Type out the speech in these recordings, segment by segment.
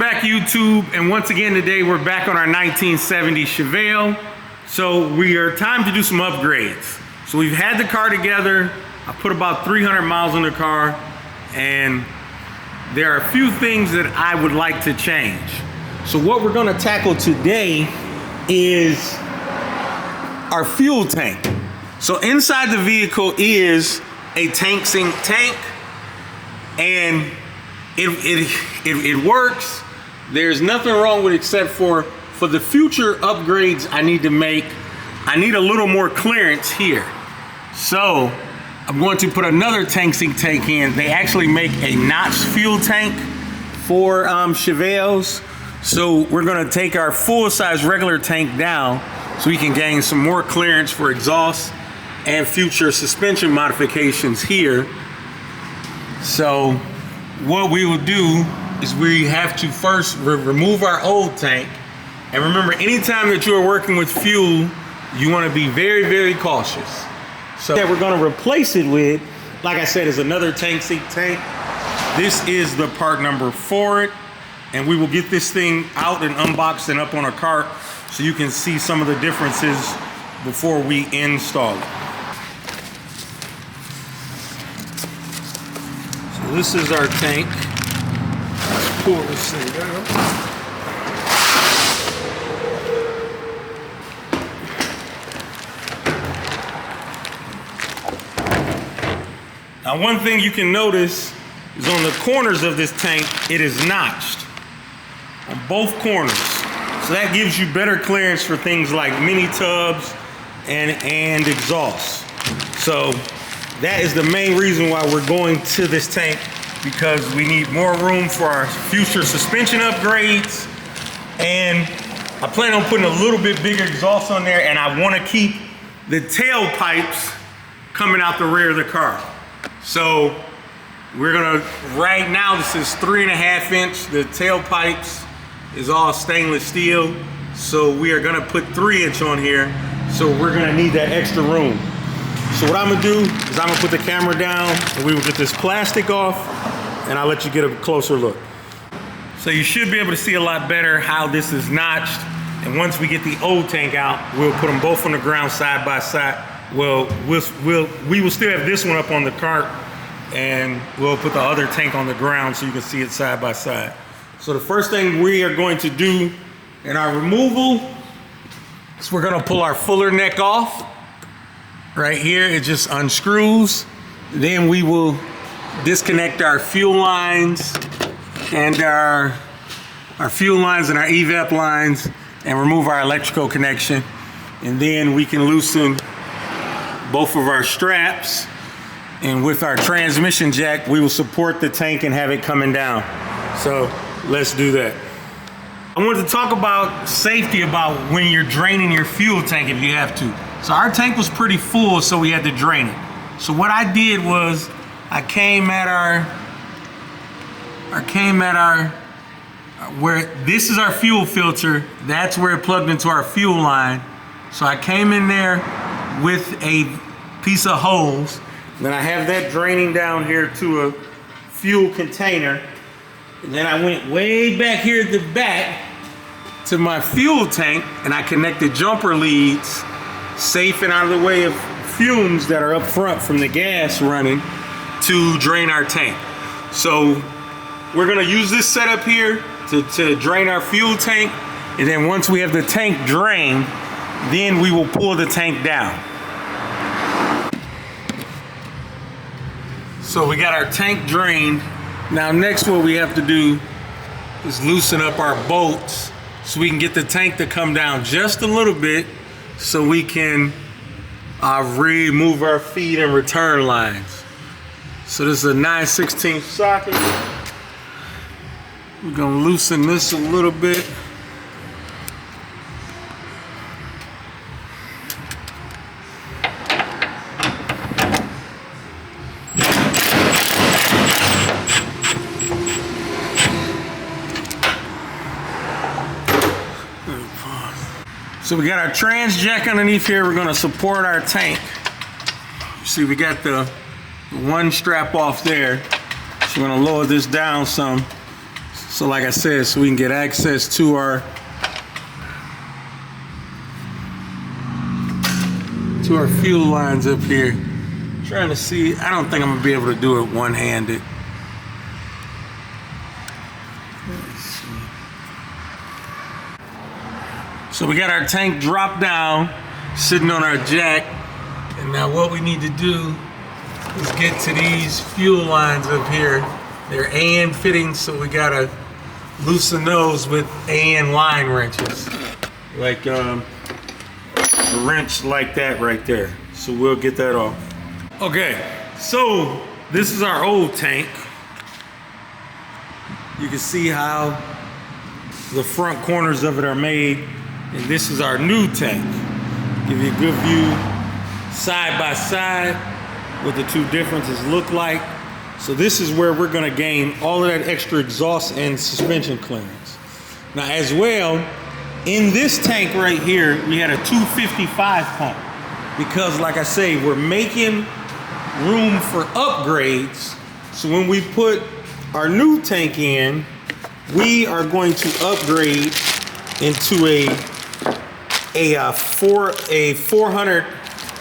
back, YouTube, and once again today we're back on our 1970 Chevelle. So we are time to do some upgrades. So we've had the car together. I put about 300 miles on the car, and there are a few things that I would like to change. So what we're gonna tackle today is our fuel tank. So inside the vehicle is a tank sink tank, and it works. There's nothing wrong with it except for the future upgrades I need to make. I need a little more clearance here. So I'm going to put another tank sink tank in. They actually make a notched fuel tank for Chevelles. So we're gonna take our full size regular tank down so we can gain some more clearance for exhaust and future suspension modifications here. So what we will do is we have to first remove our old tank. And remember, anytime that you are working with fuel, you want to be very, very cautious. So that we're going to replace it with, like I said, is another tank sink tank. This is the part number for it. And we will get this thing out and unboxed and up on a cart so you can see some of the differences before we install it. So this is our tank. Let's pull this thing out. Now, one thing you can notice is on the corners of this tank, it is notched on both corners. So that gives you better clearance for things like mini tubs and exhaust. So that is the main reason why we're going to this tank, because we need more room for our future suspension upgrades. And I plan on putting a little bit bigger exhaust on there, and I want to keep the tailpipes coming out the rear of the car. So we're gonna, right now this is 3.5 inch. The tailpipes is all stainless steel. So we are gonna put 3 inch on here. So we're gonna need that extra room. So what I'm gonna do is I'm gonna put the camera down and we will get this plastic off, and I'll let you get a closer look. So you should be able to see a lot better how this is notched. And once we get the old tank out, we'll put them both on the ground side by side. Well, we will still have this one up on the cart, and we'll put the other tank on the ground so you can see it side by side. So the first thing we are going to do in our removal is we're gonna pull our fuller neck off. Right here, it just unscrews. Then we will disconnect our fuel lines and our fuel lines and our evap lines and remove our electrical connection. And then we can loosen both of our straps, and with our transmission jack, we will support the tank and have it coming down. So let's do that. I wanted to talk about safety, about when you're draining your fuel tank if you have to. So our tank was pretty full, so we had to drain it. So what I did was I came at where this is our fuel filter, that's where it plugged into our fuel line. So I came in there with a piece of hose. Then I have that draining down here to a fuel container. And then I went way back here at the back to my fuel tank, and I connected jumper leads, safe and out of the way of fumes that are up front from the gas running, to drain our tank. So we're gonna use this setup here to drain our fuel tank. And then once we have the tank drained, then we will pull the tank down. So we got our tank drained. Now next what we have to do is loosen up our bolts so we can get the tank to come down just a little bit so we can remove our feed and return lines. So this is a 9/16 socket. We're gonna loosen this a little bit. So we got our trans jack underneath here. We're gonna support our tank. You see, we got the one strap off there. So we're gonna lower this down some So like I said, so we can get access to our fuel lines up here. Trying to see, I don't think I'm gonna be able to do it one-handed. Let's see. So we got our tank dropped down, sitting on our jack, and now what we need to do is get to these fuel lines up here. They're AN fittings, so we gotta loosen those with AN line wrenches. Like a wrench like that right there. So we'll get that off. Okay, so this is our old tank. You can see how the front corners of it are made, and this is our new tank. Give you a good view side by side what the two differences look like. So this is where we're gonna gain all of that extra exhaust and suspension clearance. Now as well, in this tank right here, we had a 255 pump because like I say, we're making room for upgrades. So when we put our new tank in, we are going to upgrade into a 400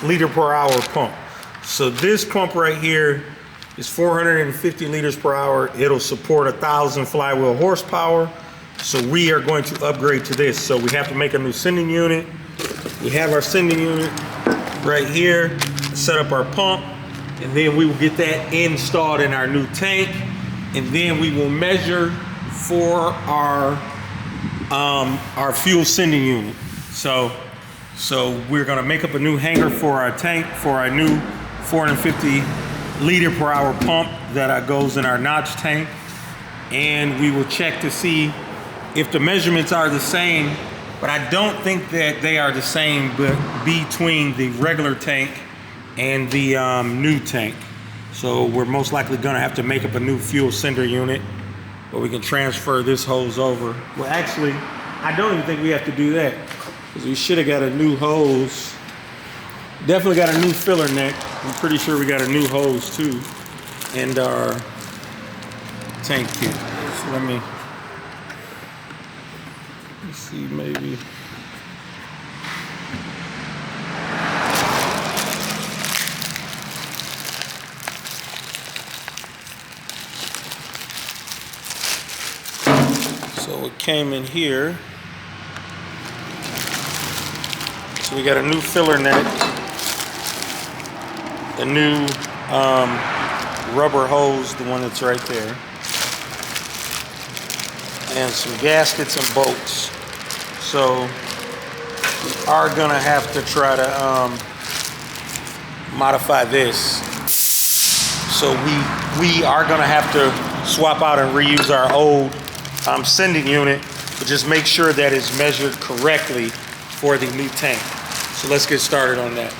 liter per hour pump. So this pump right here is 450 liters per hour. It'll support 1,000 flywheel horsepower. So we are going to upgrade to this. So we have to make a new sending unit. We have our sending unit right here, set up our pump, and then we will get that installed in our new tank. And then we will measure for our fuel sending unit. So we're gonna make up a new hanger for our tank, for our new 450 liter per hour pump that goes in our notch tank. And we will check to see if the measurements are the same, but I don't think that they are the same but between the regular tank and the new tank. So we're most likely gonna have to make up a new fuel sender unit, but we can transfer this hose over. Well, actually, I don't even think we have to do that because we should have got a new hose. Definitely got a new filler neck. I'm pretty sure we got a new hose too, and our tank kit. So let's see, maybe. So it came in here. So we got a new filler neck, a new rubber hose, the one that's right there, and some gaskets and bolts. So we are gonna have to try to modify this. So we are gonna have to swap out and reuse our old sending unit, but just make sure that it's measured correctly for the new tank. So let's get started on that.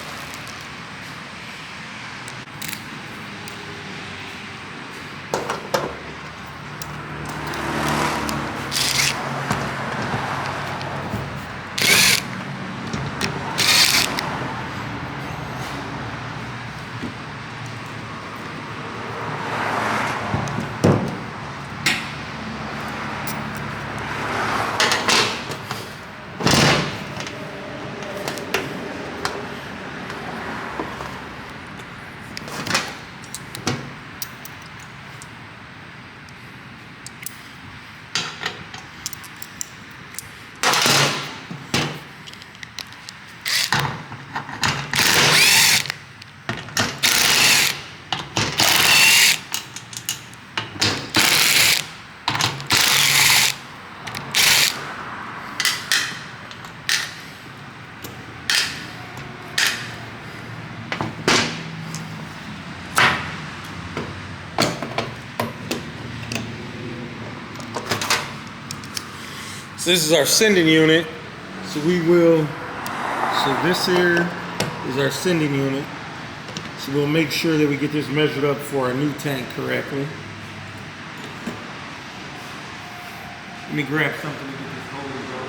So this is our sending unit. So this here is our sending unit. So we'll make sure that we get this measured up for our new tank correctly. Let me grab something to get this hose over.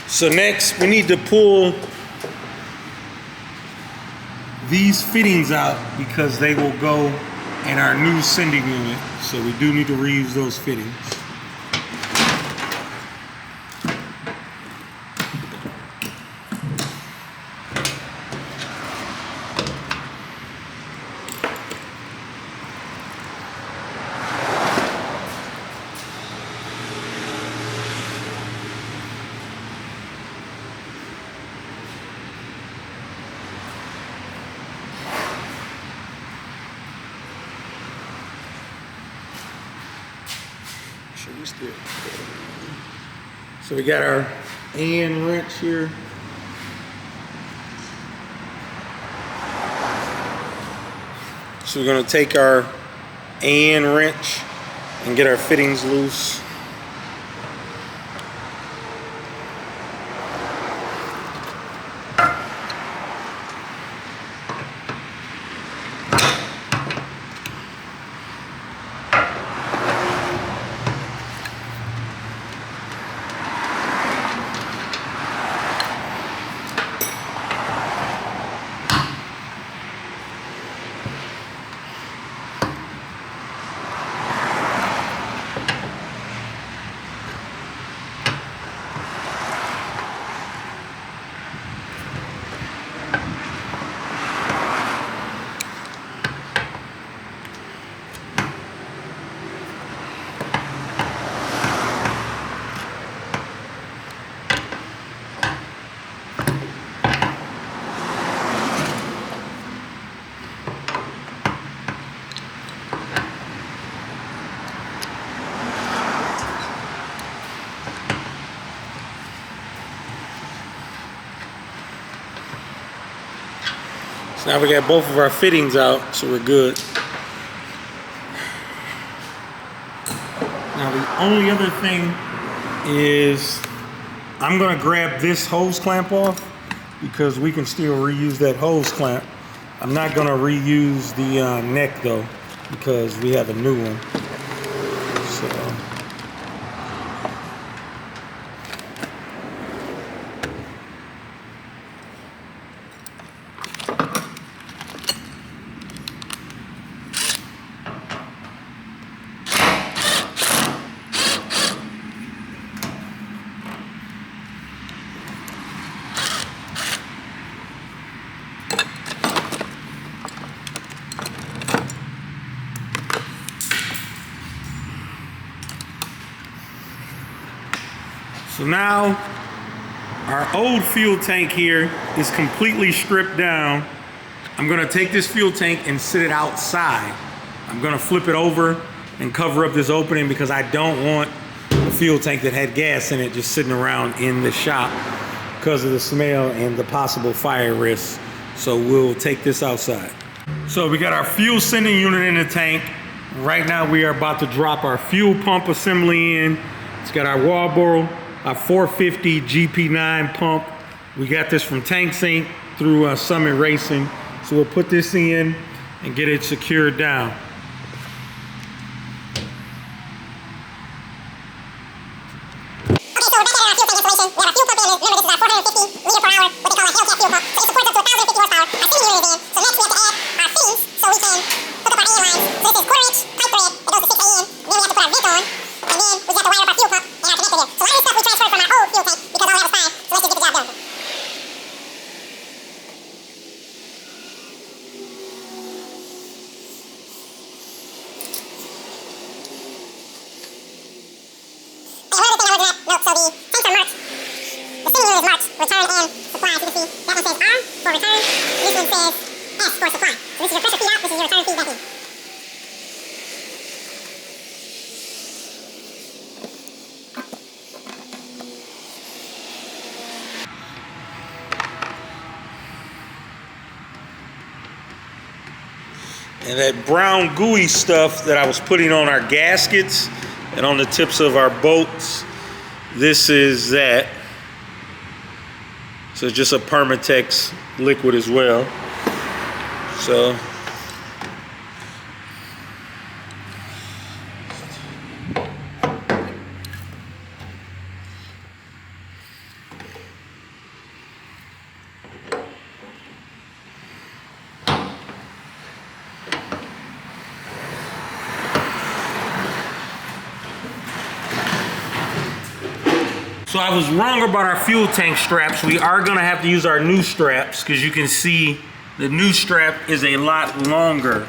So next, we need to pull these fittings out because they will go in our new sending unit. So we do need to reuse those fittings. So we got our AN wrench here. So we're going to take our AN wrench and get our fittings loose. So now we got both of our fittings out, so we're good. Now the only other thing is I'm gonna grab this hose clamp off because we can still reuse that hose clamp. I'm not gonna reuse the neck though because we have a new one. So. So now our old fuel tank here is completely stripped down. I'm gonna take this fuel tank and sit it outside. I'm gonna flip it over and cover up this opening because I don't want a fuel tank that had gas in it just sitting around in the shop because of the smell and the possible fire risk. So we'll take this outside. So we got our fuel sending unit in the tank. Right now we are about to drop our fuel pump assembly in. It's got our Walboro, our 450 GP9 pump. We got this from TankSync through Summit Racing. So we'll put this in and get it secured down. So the tanks are marked. The sending unit is marked return and supply. As you can see, that one says R for return. This one says S for supply. So this is your pressure feed out. This is your return feed back in. And that brown gooey stuff that I was putting on our gaskets and on the tips of our bolts, this is that. So it's just a Permatex liquid as well. So So I was wrong about our fuel tank straps. We are gonna have to use our new straps because you can see the new strap is a lot longer.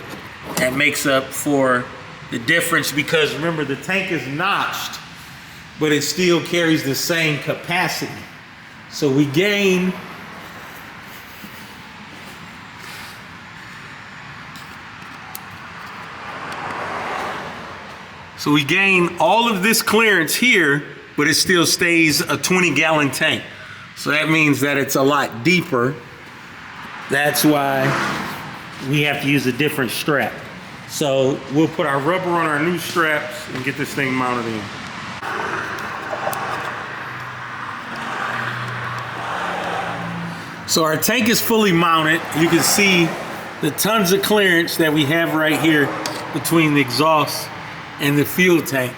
That makes up for the difference because remember the tank is notched, but it still carries the same capacity. So we gain all of this clearance here, but it still stays a 20-gallon tank. So that means that it's a lot deeper. That's why we have to use a different strap. So we'll put our rubber on our new straps and get this thing mounted in. So our tank is fully mounted. You can see the tons of clearance that we have right here between the exhaust and the fuel tank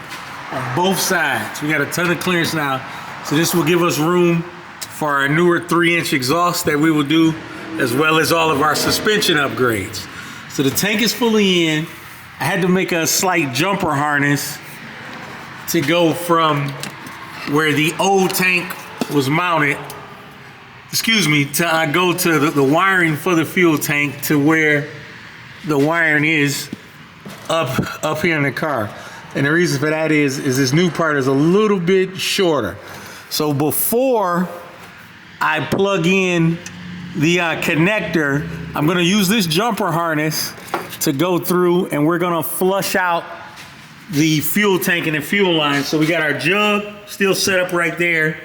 on both sides. We got a ton of clearance now. So this will give us room for our newer 3-inch exhaust that we will do, as well as all of our suspension upgrades. So the tank is fully in. I had to make a slight jumper harness to go from where the old tank was mounted, to go to the wiring for the fuel tank to where the wiring is up here in the car. And the reason for that is this new part is a little bit shorter. So before I plug in the connector, I'm gonna use this jumper harness to go through, and we're gonna flush out the fuel tank and the fuel line. So we got our jug still set up right there.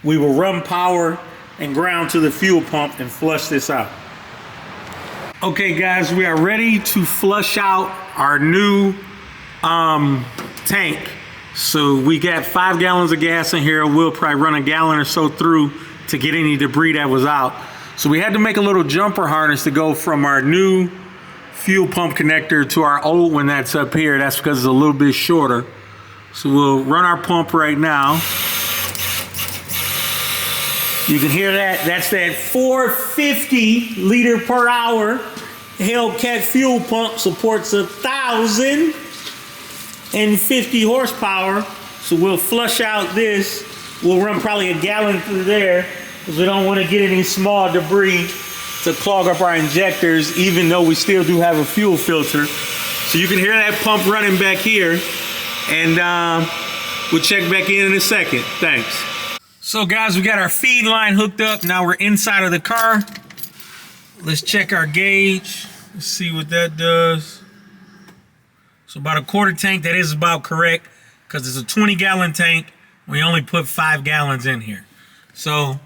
We will run power and ground to the fuel pump and flush this out. Okay guys, we are ready to flush out our new tank. So we got 5 gallons of gas in here. We'll probably run a gallon or so through to get any debris that was out. So we had to make a little jumper harness to go from our new fuel pump connector to our old one that's up here. That's because it's a little bit shorter. So we'll run our pump right now. You can hear that. That's that 450 liter per hour Hellcat fuel pump. Supports 1,050 horsepower. So we'll flush out this. We'll run probably a gallon through there because we don't want to get any small debris to clog up our injectors, even though we still do have a fuel filter. So you can hear that pump running back here, and we'll check back in a second. Thanks. So guys, we got our feed line hooked up. Now we're inside of the car. Let's check our gauge. Let's see what that does. So about a quarter tank. That is about correct because it's a 20-gallon tank. We only put 5 gallons in here. So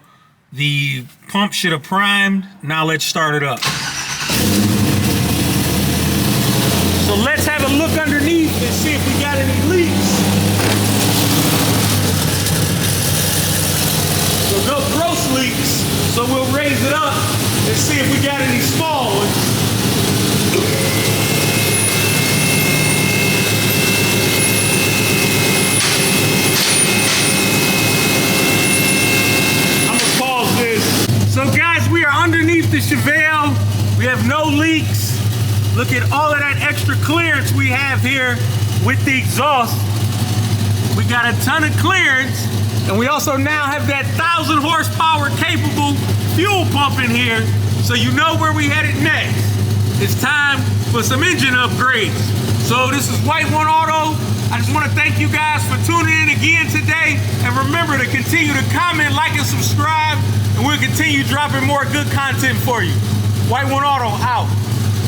the pump should have primed. Now let's start it up. So let's have a look underneath and see if we got any leaks. So no gross leaks. So we'll raise it up and see if we got any small ones. So guys, we are underneath the Chevelle. We have no leaks. Look at all of that extra clearance we have here with the exhaust. We got a ton of clearance, and we also now have that 1,000 horsepower capable fuel pump in here, so you know where we headed next. It's time for some engine upgrades. So this is White One Auto. I just want to thank you guys for tuning in again today, and remember to continue to comment, like, and subscribe, and we'll continue dropping more good content for you. White One Auto out.